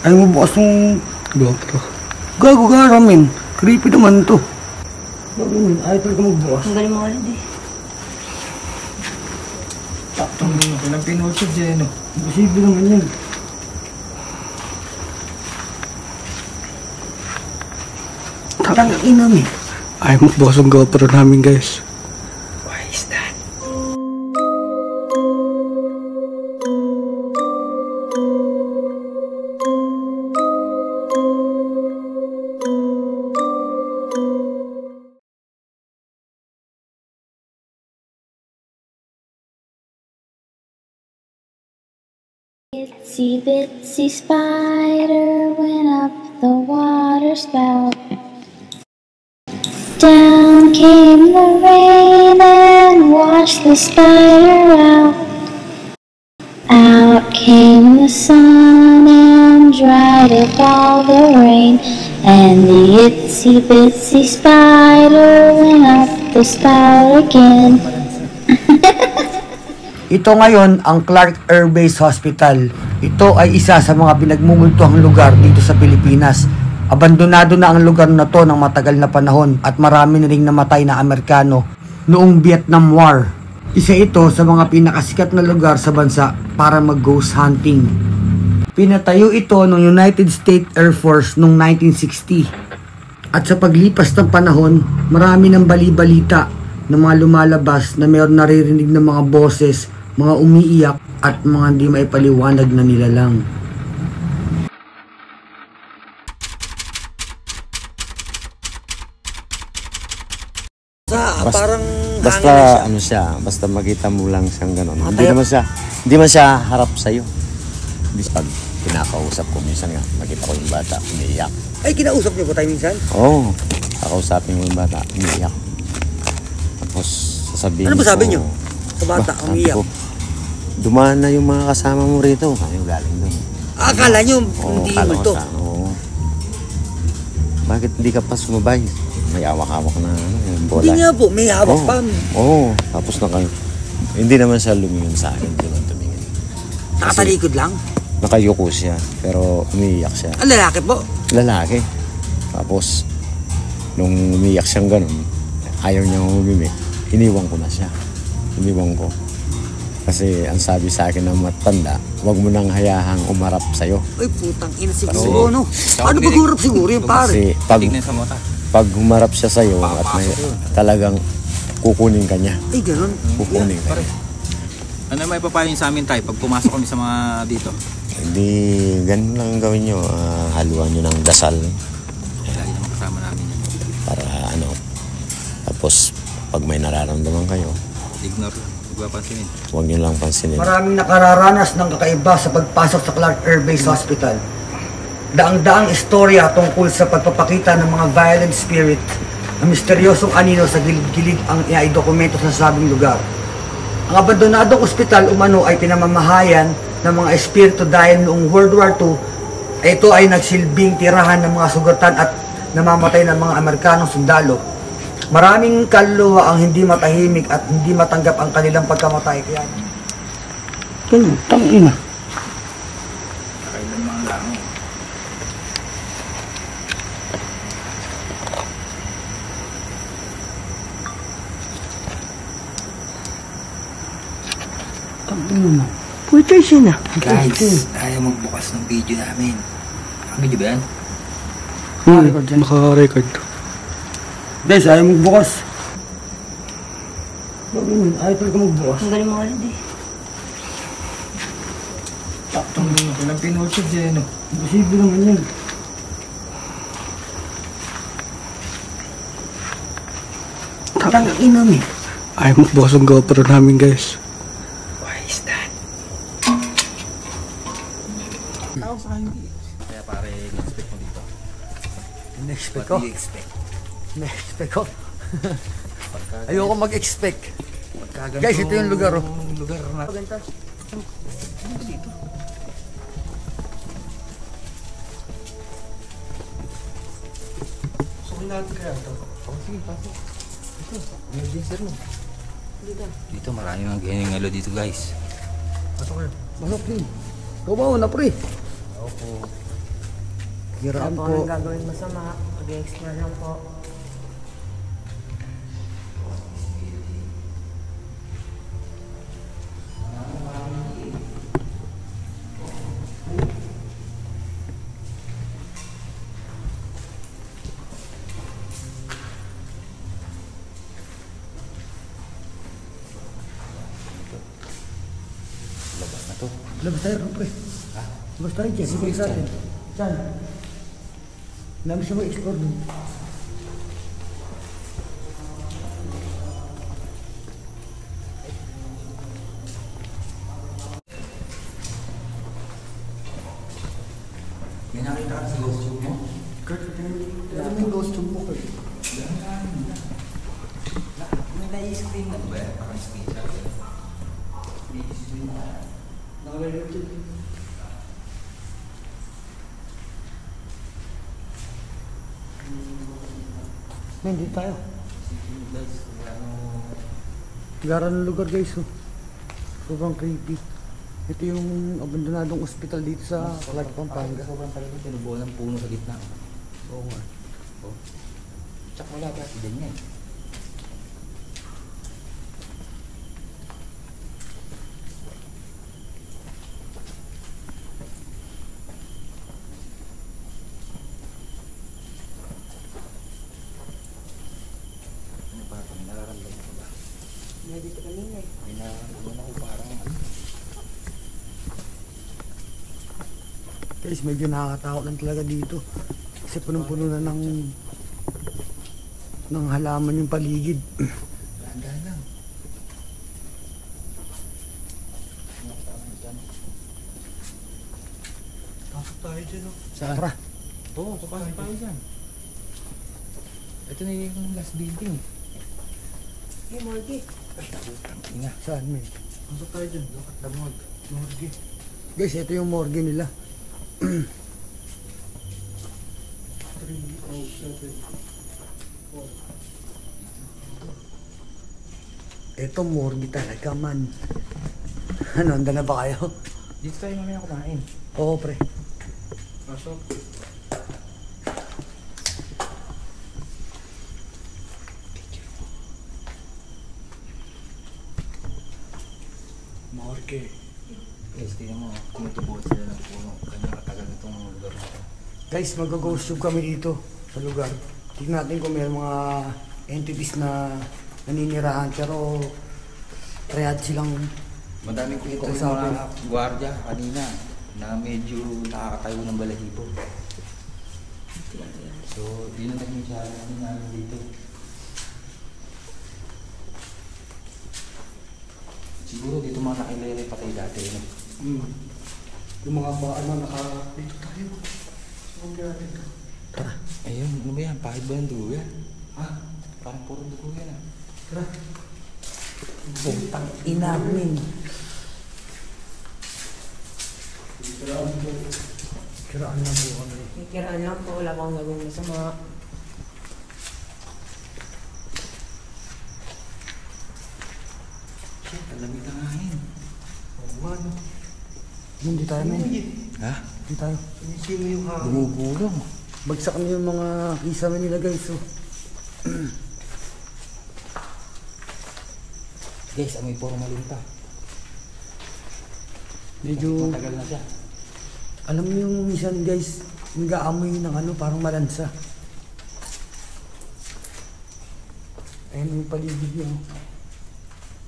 Ayaw mo bukas ng GoPro. gago ka ramen. Creepy naman to. Gago man, ayaw talaga magbukas. Ang galing mo ulit eh. Taktong din ako ng pinutsod dyan, no? Imposible naman yan. Tang ina mo. Ayaw magbukas ang GoPro namin, guys. Why is that? Itsy bitsy spider went up the water spout. Down came the rain and washed the spider out. Out came the sun and dried up all the rain. And the itsy bitsy spider went up the spout again. Ito ngayon ang Clark Air Base Hospital. Ito ay isa sa mga pinagmumultuhang lugar dito sa Pilipinas. Abandonado na ang lugar na to ng matagal na panahon at marami na ring namatay na Amerikano noong Vietnam War. Isa ito sa mga pinakasikat na lugar sa bansa para mag-ghost hunting. Pinatayo ito ng United States Air Force noong 1960. At sa paglipas ng panahon, marami ng bali-balita ng mga lumalabas na mayroon naririnig ng mga boses, mga umiiyak at mga hindi maipaliwanag na nilalang. Basta ano siya, basta makita mo lang siyang gano'n. Hindi man siya harap sa iyo. Hindi pag kinakausap ko minsan nga, makita ko yung bata umiiyak. Ay, kinausap niyo po tayo minsan? Oo, kakausapin mo yung bata umiiyak. Tapos sasabihin ano ba sabi niyo? Sa bata umiiyak? Dumaan na yung mga kasama mo rito. Ayaw galing doon. Akala niyo hindi mo ito? Oo. Bakit hindi ka pa sumabay? May awak-awak na yung bola. Hindi nga po, may hawak pa. Oo. Tapos hindi naman siya lumingon sa akin. Hindi naman tumingin. Nakatalikod lang? Nakayuko siya, pero umiiyak siya. Ang lalaki po? Lalaki. Tapos, nung umiiyak siyang ganun, ayaw niyang umimik. Iniwan ko na siya. Iniwan ko. Kasi ang sabi sa akin ng matanda, huwag mo nang hayahang umarap sa'yo. Ay, putang ina siguro, no? Paano pag-urap siguro yung pare? Kasi pag humarap siya sa'yo at may talagang kukunin ka niya. Ay, ganun? Kukunin ka niya. Ano may papayo sa amin tayo pag pumasok kami sa mga dito? Hindi, ganun lang ang gawin nyo. Haluan nyo ng dasal. Lagi naman kasama namin yan. Para tapos pag may nararamdaman kayo, ignore, huwag pansinin. huwag nyo lang pansinin. Maraming nakararanas ng kakaiba sa pagpasok sa Clark Air Base Hospital. Daang-daang istorya tungkol sa pagpapakita ng mga violent spirit na misteryosong anino sa gilid-gilid ang iaidokumento sa sabing lugar. Ang abandonadong ospital umano ay pinamamahayan ng mga espiritu dahil noong World War II, ito ay nagsilbing tirahan ng mga sugatan at namamatay ng mga Amerikanong sundalo. Maraming kaluluwa ang hindi matahimik at hindi matanggap ang kanilang pagkamatay. Kaya ganun, tangina. Tangina. Pwede siya na. Guys, ayaw magbukas ng video namin. Video ba yan? Naka-record. Guys, ayaw magbukas. Ganun, ayaw talaga magbukas. Ang galing mo ulit eh. Taktong din ako ng pinutsod dyan, no? Imposible naman yan. Tang ina mo. Ayaw magbukas ang GoPro namin, guys. Why is that? Kaya pare, expect mo dito. In-expect What ko? do you expect? In-expect ko? Ayoko mag-expect. Guys, ito yung lugar, oh. Lugar na. Sukin natin kaya ito. Sige, pasok. Emergency mo. Dito maraming mga hiningalo dito guys. Pasok kayo. Manok din. Ikaw ba una, pre? Opo. Hiraan po po. ang gagawin masama. Mag-explore lang po. Labas tayo, pre. Labas tayo dyan. Sige sa atin. Saan? Namin siya mag-explore dun. May nakita ka sa ghost tube mo? Kurt, alam mo yung ghost tube mo, Kurt? May nai-screen mo ba? Parang screenshot. Nakalagay dyan. Men, dito tayo. Gara ng lugar guys, oh. Sobrang creepy. Ito yung abandonadong ospital dito sa Clark, Pampanga. Sobrang talaga tinubuan ng puno sa gitna. Oo nga. Oh. Tsak wala ba? Din yan. Ano pa ito? Nararamdaman ko ba? Medyo ito kanina eh. May nararamdaman ako parang ano? Guys, medyo nakakatakot lang talaga dito. Kasi punong-puno na ng halaman yung paligid. Dahan-dahan lang. Pasok tayo dyan, oh. Saan? Tara. Oo, papasok tayo dyan. Ito na yung last building. Hey, Morgie. Inga. Saan, men? Pasok tayo dyan. Lakat na mga morgue. Guys, ito yung morgue nila. 307. Ito morgue talaga, man. Ano, handa na ba kayo? Dito tayo mamaya kumain. Oo, pre. Pasok. Morgue. Guys, tingnan mo, tumutubuhan sila ng puno. Kanya katagal itong lugar na ito. Guys, mag-ghost tube kami dito sa lugar. Tignan natin kung may mga entities na naninirahan. Pero, treyad silang Madaming kwento Kung yung saan mga gwardiya kanina na medyo nakakatayo ng balahibo. So, yun ang naging challenge namin dito. Siguro dito mga nakilere patay dati. No? Yung mga ano, dito tayo. Saan natin to? Tara. Ayun, ano ba yan? Pahid ba ng dugo yan? Ha? Parang puro dugo yan ah. Tara. Putang ina, men. Kiraan na po kami. Kikiraan lang po. Wala pang gagawin masama. Shit, ang lamig ng hangin. Oo nga, no. Hindi tayo, men. Ha? Hindi tayo. Sino yung hangin? Bumubulong. Bagsak na yung mga kisame nila, guys. So. Guys, amoy formalin pa. Medyo, Matagal na siya. alam mo yung minsan, guys, nag-aamoy ng ano, parang malansa. Ayun yung paligid niya.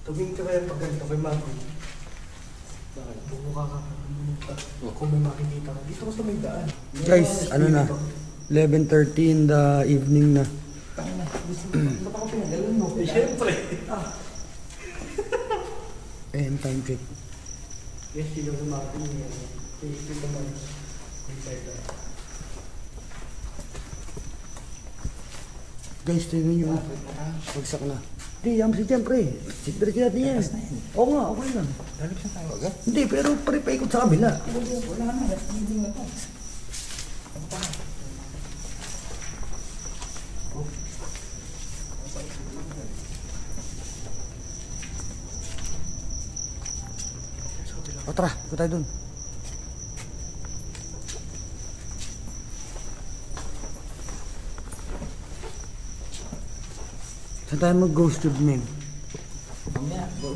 Tumingin ka kaya pag ganito kay Mako. Bakit? Buka ka. Kung may makikita ka. Dito ka sa may daan. Guys, ano na, 11:30 in the evening na. Ba't ako pinagalan mo? Eh, syempre. Ayun, time check. Yes, sino sa Mako niya. Ito naman. Guys, tingnan nyo. Bagsak na. Hindi, yam si siyempre. Diretso natin yan. Oo nga, okay lang. Lalabas na tayo agad. Hindi, pero paikot sa kabila. Wala na, last meeting na to. O tara, ikot tayo dun. Saan tayo mag-ghost tube, men? Mamaya, go.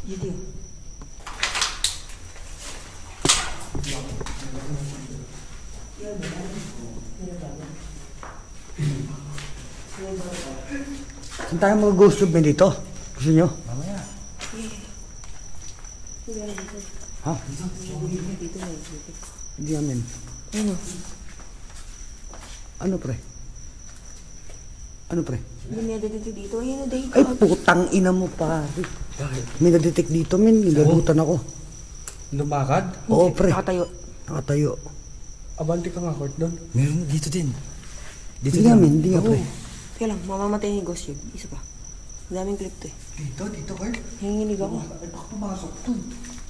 Dito. Saan tayo mag-ghost tube, men, dito? Gusto nyo? Mamaya. Ha? Dito na. Hindi namin. Ano? Ano, pre? Ano, pre? Hindi may detect dito. Ayun na, dahil Ay, putang ina mo, pare. May nadetect dito, men. Nilabutan ako. Lumakad? Oo, pre. Nakatayo. Nakatayo. Abante ka nga, Court, doon. Meron dito din. Hindi nga, men. Hindi nga, pre. Kaya lang, mamamatay ni Ghost Yun. Isa pa. Ang daming clip to eh. Dito, Court. Nanginginig ako. Ay, baka pumasok doon.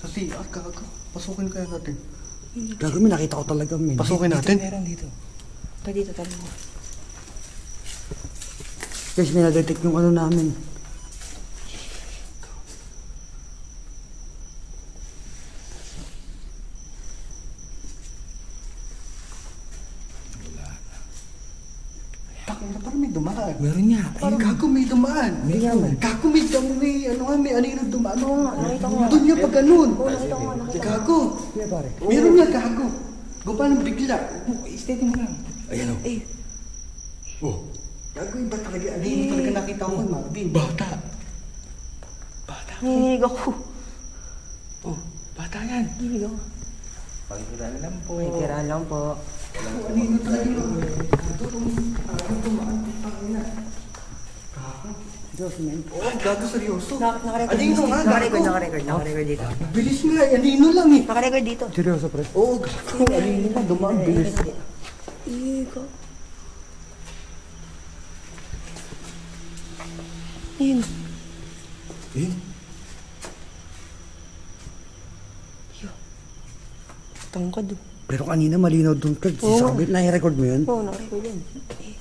Sa CR, gago. Pasukin kaya natin. Gago, men. Nakita ko talaga, men. Pasukin natin. Meron dito. Pa dito, talo mo. Guys, may nadetect yung ano namin. Takina, parang may dumaan. Meron nga. Ay, gago, may dumaan. Hindi nga, men. Gago, may anino dumaan. Nakita ko nga. Doon niya pa ganun. Oo, nakita ko nga, nakita ko. Gago. Hindi, pare. Meron nga, gago. Gupa nang bigla. Steady mo lang. Ayan o. Eh, Oh. Gago, iba talaga. Anino talaga nakita ko kay Marvin. Bata. nanginginig ako. Oh, bata yan. Nanginginig ako. Pagkiraan lang po. May kiraan lang po. Anino talaga yun. Gago, kung dumaan. Pangina. Gago. Diyos, men. Oh, gago, seryoso. Nakarecord. Anino nga, gago. Nakarecord dito. Bilis nga, anino lang eh. Nakarecord dito. Seryoso, pre. Oo, gago. Anino lang, dumaan, bilis. Iko. Ayun. Eh? Tangkad. Pero kanina malinaw doon, Kurt. Si Oo. Sabit, na-record mo yun? Oo, nakarecord yan. Eh.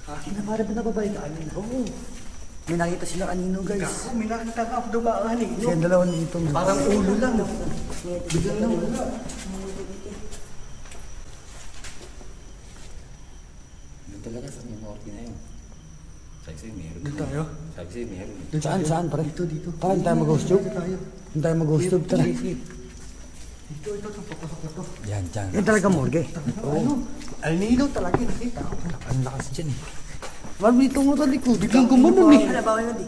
Akin na, pare, ba nababay ka kanina? Oo. May nakita sila kanino, guys. Gago, may nakita ka dumaan eh. Kasi ang dalawa dito, men. Parang ulo lang. Biglang na wala. Doon talaga sa mga orki na yun. Sabi sa'yo meron. Doon tayo? Sabi sa'yo meron. Saan, saan, pare? Dito. Tara, hindi tayo mag-ghost tube? Dito tayo. Hindi tayo mag-ghost tube, tara. Ito, papasok na to. Yan, dyan. Yan talaga morgue. Ano? Alnino talaga nakita ko. Ang lakas dyan eh. Mabito mo sa likod. Biglang gumanon eh. Hala, bawal na di.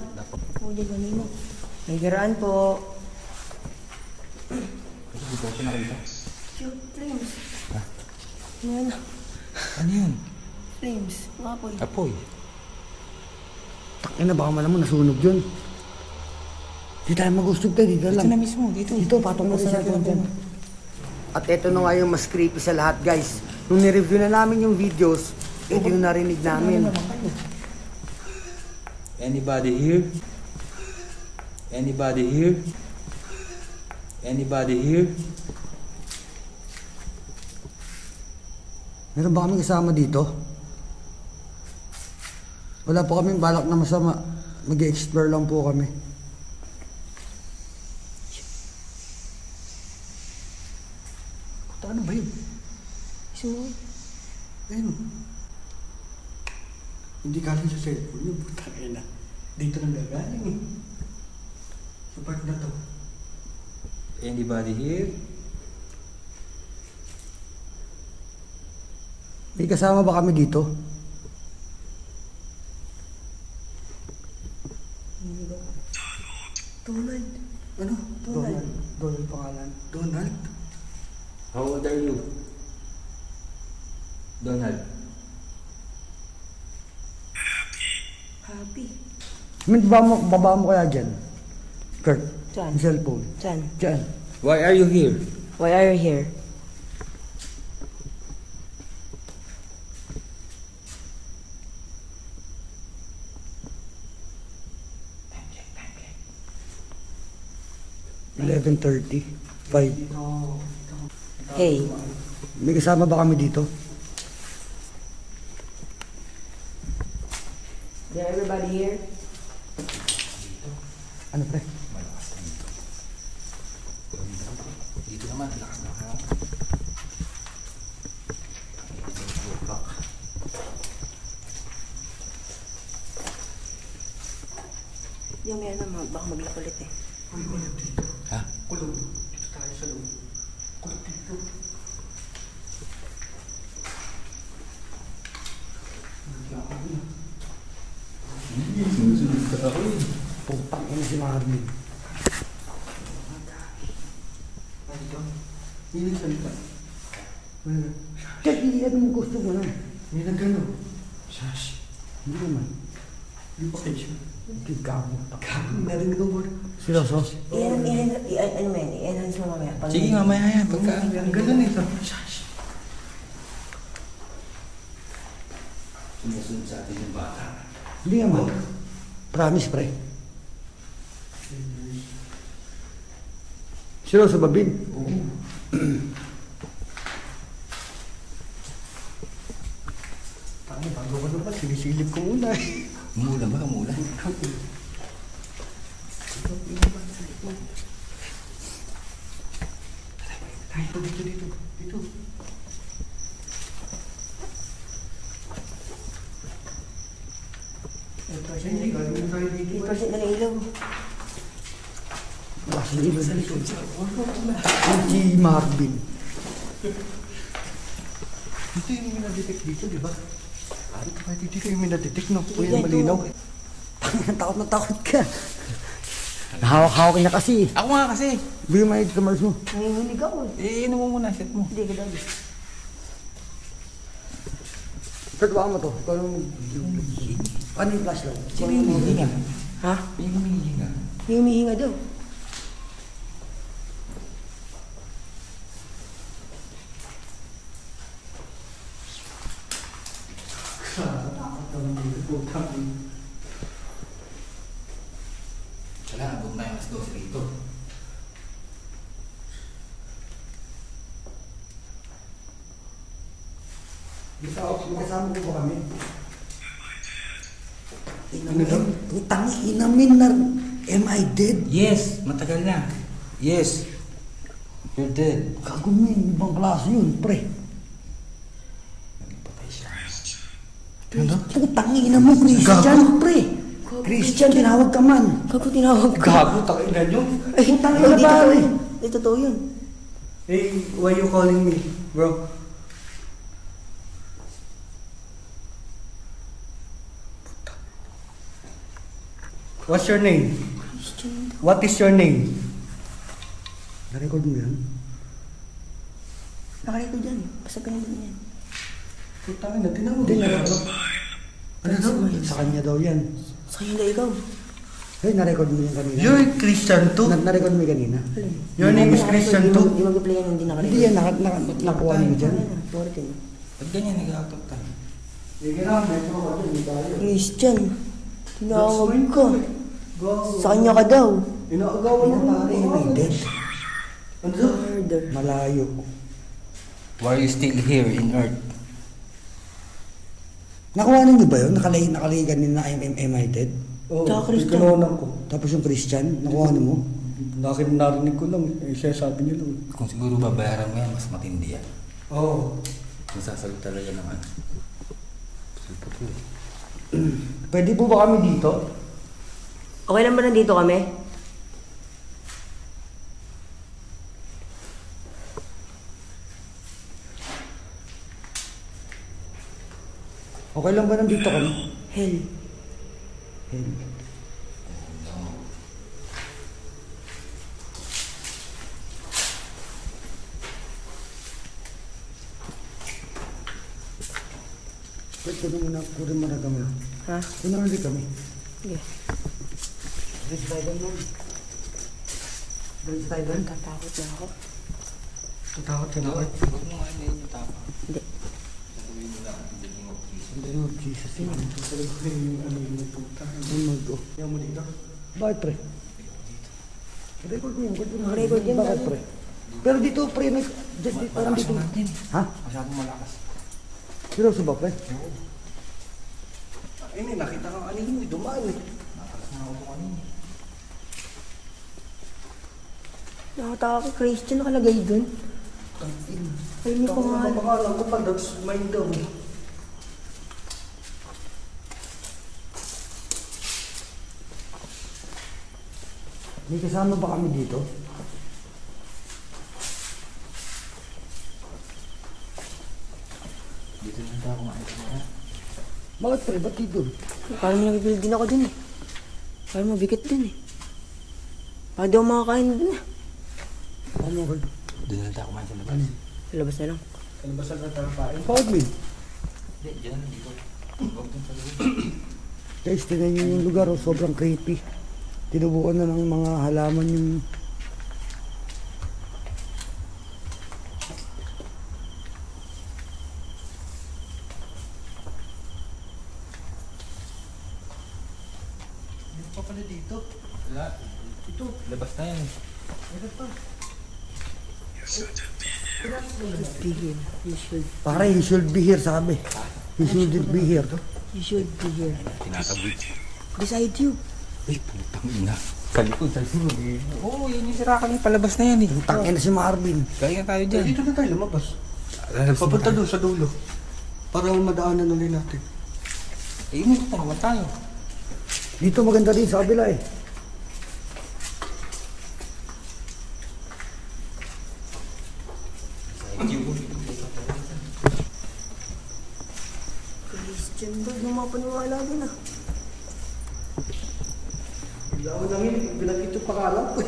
Oo, dyan kanina. May kiraan po. Kasi dito ako nakita. Cute flames. Ano? Ano yun? Flames. Mapoy. Apoy. Takin na, baka malamang nasunog yun. Hindi tayo mag-ghost tube tayo, dito Dito lang. na mismo, dito. Dito, patong mo sa cellphone dyan. At ito na nga yung mas creepy sa lahat, guys. Nung nireview na namin yung videos, ito yung narinig namin. Anybody here? Anybody here? Anybody here? Meron ba kaming kasama dito? Wala po kaming balak na masama. Mag-explore lang po kami. Ano ba yun? Sino? Ayun. Hindi galing sa cellphone yun. Butang ina. Dito lang gagaling eh. Sa part na to. Anybody here? May kasama ba kami dito? Donald. Ano? Donald. Donald pangalan. Donald? How old are you? Donald. Happy. Min, baba mo kaya dyan? Kurt, Saan? yung cellphone. Saan? Dyan. Why are you here? Why are you here? $11:30. 5. Hey. May kasama ba kami dito? Yung may ano, baka maglak ulit eh. Uy, kulog dito. Ha? Kulog. Dito tayo sa loob. Kulog dito. Sinusunod ka ako eh. Putang ina si Marvin. Ano ito? Hindi nagsalita. Ano? Kasi ano mo gusto mo na? Hindi nagano. Shush. Hindi naman. Hindi pa kayo siya. Hindi gago. Narinig ko ba? Seryoso? Ano mo yan? I-enhance mo mamaya. Pag- Sige nga, maya yan. Pagka... Ang ganun ito. Shush. Sumusunod sa atin yung bata. Hindi naman. Promise, pre. Seryoso ba, Bin? Oo. Tangi, bago ka naman. Sinisilip ko muna eh. Umulan ba? Umulan? Dito, dito, dito. Dito. Hindi, gagawin tayo dito. 8% na lang ilaw. Kasi iba sa likod. Si Marvin. Dito yung minadetect dito, di ba? Dito kayo dito yung minadetect, no? O Yan, yung malinaw. Takot na takot ka. Nahawak-hawak niya kasi. Ako nga kasi. Bigyan mo yung commerce mo. Nanginginig ako eh. Eh, inom mo muna. Set mo. Hindi ka dali. Kurt, baka mo to. Ikaw nung... Ano yung flashlight? Sino yung humihinga? Ha? Yung humihinga. May humihinga daw. Wala, abot na yung alas 12 rito. Dito ako, magkasama ko ba kami? Ano daw? Putang inamin na... Am I dead? Yes, matagal na. Yes. You're dead. Gago mo yun, ibang klase yun, pre. Patay siya. Ano? Putang ina mo, Christian, pre. Christian, tinawag ka man. Gago tinawag ka. Gago, takin na nyo. Ay, Putang hindi ina totoo pare. yun. Hindi totoo yun. Hey, why you calling me, bro? What's your name? What is your name? Na-record mo yan? Nakarecord yan. Basta ganun yan. Putangin na, tinawag. Hindi, na-record. Ano daw? Sa kanya daw yan. Sa'yo na ikaw. Hey, na-record mo yan kanina. You're Christian too? Na-record mo yan kanina. Your name is Christian too? Hindi mag-play yan, hindi nakarecord. Hindi yan, nakuha mo dyan. Sorry kayo. Ba't ganyan nag-out of time? Sige na, metro ka dyan, hindi tayo. Christian, tinawag ka. Go. Sa kanya ka daw. Inaagawan mo Pare, am I dead? Ano daw? Murder. Malayo. Why are you still here in Earth? Nakuha niyo ba yun? Nakalay kanina am I dead? Oo, Tsaka Christian. pinunan ko. Tapos yung Christian, nakuha niyo mo? Narinig ko lang, eh, siya sabi niya lang. Kung siguro babayaran mo yan, mas matindi yan. Oo. Masasagot talaga ng ano. Pwede po ba kami dito? Okay lang ba nandito kami? Okay lang ba nandito kami? Hell. Hell. Wait, kunin mo na kami. Ha? Kunin mo na kami. Sige. Dito tayo doon. Dito tayo doon. Tatakot na ako. Tatakot ka na ako. Huwag mo nga yun yung tapa. Hindi. Sasabihin mo lang ang diling of Jesus. In the name of Jesus. Amen. Talaga ko yung ano yung puta. Oh my God. Yan mo dito. Bakit, pre? Record mo yun. Nakarecord yan, Bakit, dali. pre? Pero dito, pre, parang Malakas dito. yung natin. Ha? Masyadong malakas. Seryoso ba, pre? Ay, may nakita kang anino, dumaan eh. Malakas na ako kanina. Nakataka ka, Christian, nakalagay dun. Ay, may pangalan. Pangalan ko pa, that's mine daw. May kasama ba kami dito? Dito na tayo kumain na. Bakit pre? Ba't dito? Parang may nabibilid din ako dun eh. Parang mabigat din eh. Parang di ako makakain dun eh. Ano ko? Doon na tayo kumain sa labas. Sa labas na lang. Ano ba sa tayo kain? Bakit Min? Hindi, dyan na dito. Huwag doon sa labas. Guys, tingnan nyo yung lugar, oh, sobrang creepy. Tinubuan na ng mga halaman yung... Ano pa pala dito? Wala. Ito, labas na yan. Ano pa? Be here. You should. Pare, you should be here, sabi. You shouldn't be here. You should be here. Tinatagod. Beside you. Uy, putang ina. Sa likod, sa likod. Oo, yun yung sira kami. Palabas na yan eh. Tangin na si Marvin. Kaya tayo dyan. Dito na tayo lumabas. Lalabas na Papunta tayo. doon sa dulo. Para madaanan ulit natin. Eh, yun ito naman tayo. Dito maganda din sa kabila eh. Christian ba? Di mo mapaniwala din ah. Bigla ako nangin, binagit yung pangalan ko.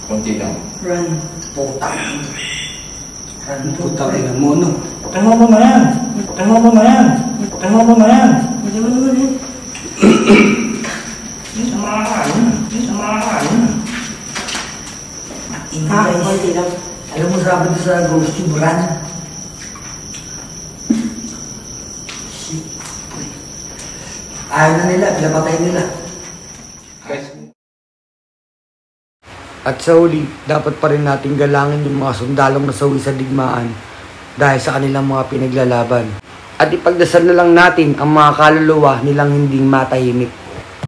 Konti lang. Run. Putang ina mo, no? Tama mo na yan! Tama mo na yan! Tama mo na yan! Hindi mo naman eh. Hindi sa makakain. Hindi sa makakain. Konti lang. Alam mo sabi ko sa ghost tube run? Ayaw na nila, pinapatay nila. Guys, At sa huli, dapat pa rin natin galangin yung mga sundalong nasawi sa digmaan dahil sa kanilang mga pinaglalaban. At ipagdasal na lang natin ang mga kaluluwa nilang hindi matahimik.